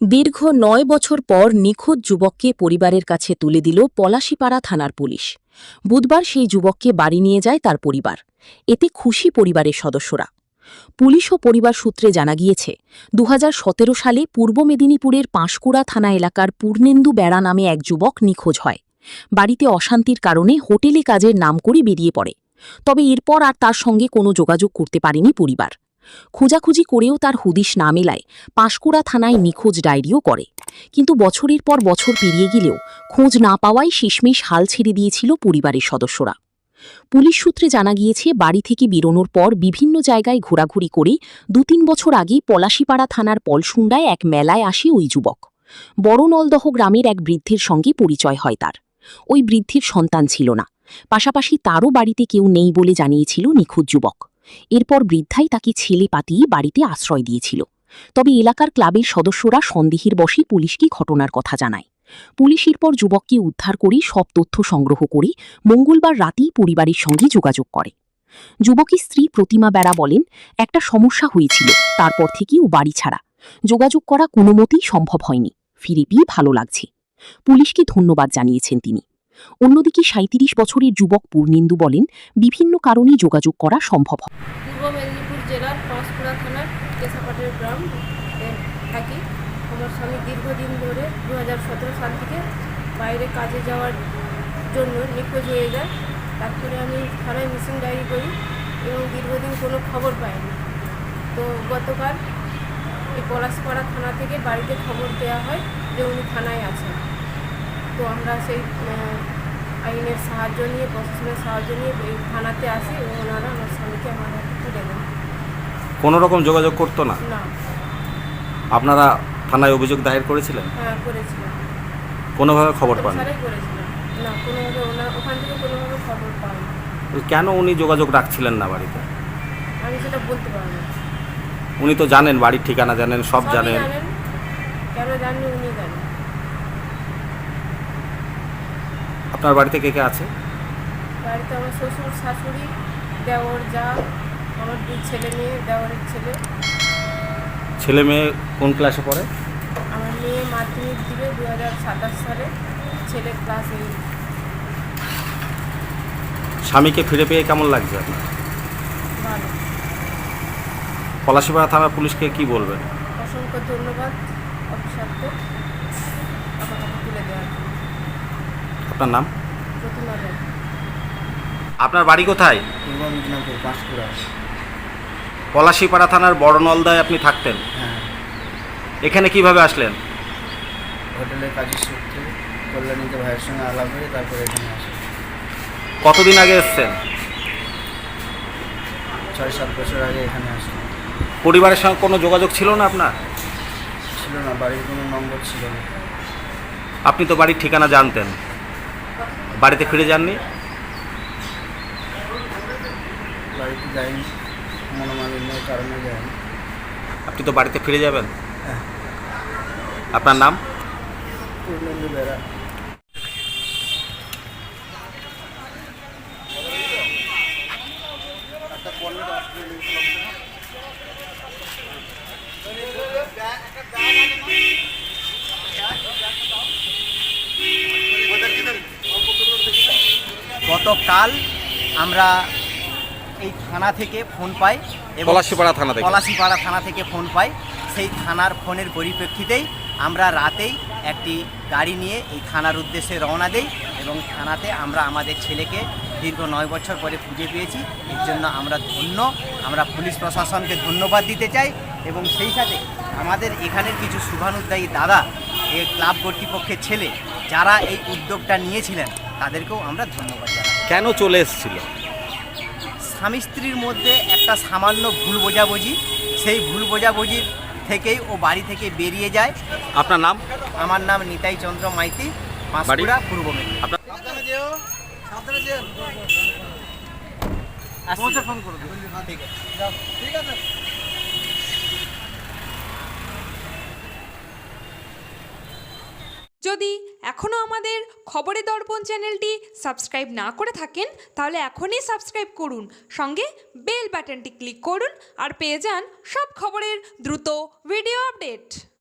দীর্ঘ ৯ বছর পর নিখোঁজ যুবককে পরিবারের কাছে তুলে দিল পলাশীপাড়া থানার পুলিশ। বুধবার সেই যুবককে বাড়ি নিয়ে যায় তার পরিবার। এতে খুশি পরিবারের সদস্যরা। পুলিশ ও পরিবার সূত্রে জানা গিয়েছে, ২০১৭ সালে পূর্ব মেদিনীপুরের পাঁশকুড়া থানা এলাকার পূর্ণেন্দু বেড়া নামে এক যুবক নিখোঁজ হয়। বাড়িতে অশান্তির কারণে হোটেলে কাজের নাম করে বেরিয়ে পড়ে। তবে এরপর আর তার সঙ্গে কোনো যোগাযোগ করতে পারেনি পরিবার। খোঁজাখুঁজি করেও তার হুদিশ না মেলায় পাঁশকুড়া থানায় নিখোঁজ ডায়েরিও করে। কিন্তু বছরের পর বছর পেরিয়ে গেলেও খোঁজ না পাওয়ায় শেষমেশ হাল ছেড়ে দিয়েছিল পরিবারের সদস্যরা। পুলিশ সূত্রে জানা গিয়েছে, বাড়ি থেকে বেরোনোর পর বিভিন্ন জায়গায় ঘোরাঘুরি করে ২-৩ বছর আগে পলাশীপাড়া থানার পলসুন্ডায় এক মেলায় আসে ওই যুবক। বড় নলদহ গ্রামের এক বৃদ্ধের সঙ্গে পরিচয় হয় তার। ওই বৃদ্ধের সন্তান ছিল না, পাশাপাশি তারও বাড়িতে কেউ নেই বলে জানিয়েছিল নিখোঁজ যুবক। এরপর বৃদ্ধাই তাকে ছেলে পাতিয়ে বাড়িতে আশ্রয় দিয়েছিল। তবে এলাকার ক্লাবের সদস্যরা সন্দেহের বশে পুলিশকে ঘটনার কথা জানায়। পুলিশ এরপর যুবককে উদ্ধার করে সব তথ্য সংগ্রহ করে মঙ্গলবার রাতেই পরিবারের সঙ্গে যোগাযোগ করে। যুবকের স্ত্রী প্রতিমা বেড়া বলেন, একটা সমস্যা হয়েছিল, তারপর থেকেই ও বাড়ি ছাড়া। যোগাযোগ করা কোনো মতেই সম্ভব হয়নি। ফিরে পেয়ে ভালো লাগছে। পুলিশকে ধন্যবাদ জানিয়েছেন তিনি। অন্যদিকে ৩৭ বছরের যুবক পূর্ণেন্দু বলেন, বিভিন্ন কারণে যোগাযোগ করা সম্ভব হয়। পূর্ব মেদিনীপুর জেলার পাঁশকুড়া থানার কেশাপাটের গ্রাম থাকি। আমার স্বামী দীর্ঘদিন ধরে ২০১৭ সাল থেকে বাইরে কাজে যাওয়ার জন্য নিখোঁজ হয়ে যায়। তারপরে আমি থানায় মিসিং ডায়েরি করি এবং দীর্ঘদিন কোনো খবর পাইনি। তো গতকাল এই পলাশপাড়া থানা থেকে বাড়িতে খবর দেওয়া হয় যে উনি থানায় আছেন। তো আমরা সেই আইনের সাহায্য নিয়ে, প্রশাসনের সাহায্য নিয়ে এই থানাতে আসি এবং ওনারা আমার স্বামীকে আমার হাতে তুলে দেন। কোনো রকম যোগাযোগ করতো না? না। আপনারা থানায় অভিযোগ দায়ের করেছিলেন? হ্যাঁ, করেছিলাম। কোনোভাবে খবর পান? করেছিলাম না, কোনোভাবে ওখান থেকে কোনোভাবে খবর পাই না। কেন উনি যোগাযোগ রাখছিলেন না বাড়িতে? আমি সেটা বলতে পারবো না। উনি তো জানেন, বাড়ির ঠিকানা জানেন, সব সবই জানেন। কেন জানেন উনি জানেন। আপনার বাড়িতে কে কে আছে? বাড়িতে আমার শ্বশুর, শাশুড়ি, দেওর, যা, আমার 2 ছেলে মেয়ে, দেওরের ছেলে। ছেলে মেয়ে কোন ক্লাসে পড়ে? আমার মেয়ে মাধ্যমিক দিবে 2027 সালে, ছেলে ক্লাস 8। স্বামীকে ফিরে পেয়ে কেমন লাগছে আপনার? ভালো। পলাশীপাড়া থানার পুলিশকে কি বলবেন? অসংখ্য ধন্যবাদ অফিসারকে আমার হাতে তুলে দেওয়ার জন্য। আপনার নাম? প্রতিমা বেড়া। আপনার বাড়ি কোথায়? পূর্ব মেদিনীপুর পাঁশকুড়া। পলাশীপাড়া থানার বড় নলদায় আপনি থাকতেন? হ্যাঁ, এখানে কিভাবে আসলেন? হোটেলের কাজের সূত্রে কল্যাণীতে ভাইয়ের সঙ্গে আলাপ হয়ে তারপরে এখানে আসি। কতদিন আগে এসছেন? ৬-৭ বছর আগে এখানে আসি। পরিবারের সঙ্গে কোনো যোগাযোগ ছিল না আপনার? ছিল না, বাড়ির কোনো নম্বর ছিল না। আপনি তো বাড়ির ঠিকানা জানতেন, বাড়িতে ফিরে যাননি? বাড়িতে যাইনি, মনোমালিন্যের কারণে যাইনি। আপনি তো বাড়িতে ফিরে যাবেন? হ্যাঁ। আপনার নাম? পূর্ণেন্দু বেড়া। গতকাল আমরা এই থানা থেকে ফোন পাই এবং পলাশীপাড়া থানা থেকে? পলাশীপাড়া থানা থেকে ফোন পাই। সেই থানার ফোনের পরিপ্রেক্ষিতেই আমরা রাতেই একটি গাড়ি নিয়ে এই থানার উদ্দেশ্যে রওনা দেই এবং থানাতে আমরা আমাদের ছেলেকে দীর্ঘ 9 বছর পরে খুঁজে পেয়েছি। এর জন্য আমরা ধন্য। আমরা পুলিশ প্রশাসনকে ধন্যবাদ দিতে চাই এবং সেই সাথে আমাদের এখানের কিছু শুভানুদ্দায়ী দাদা, এই ক্লাব কর্তৃপক্ষের ছেলে যারা এই উদ্যোগটা নিয়েছিলেন, তাদেরকেও আমরা ধন্যবাদ জানাই। কেন চলে এসেছিল? স্বামী স্ত্রীর মধ্যে একটা সামান্য ভুল বোঝাবুঝি, সেই ভুল বোঝাবুঝির থেকেই ও বাড়ি থেকে বেরিয়ে যায়। আপনার নাম? আমার নাম নিতাই চন্দ্র মাইতি, পাঁশকুড়া, পূর্ব মেদিনীপুর। ফোন করে দেবো। ঠিক আছে। যদি এখনও আমাদের খবরের দর্পণ চ্যানেলটি সাবস্ক্রাইব না করে থাকেন, তাহলে এখনই সাবস্ক্রাইব করুন, সঙ্গে বেল বাটনটি ক্লিক করুন আর পেয়ে যান সব খবরের দ্রুত ভিডিও আপডেট।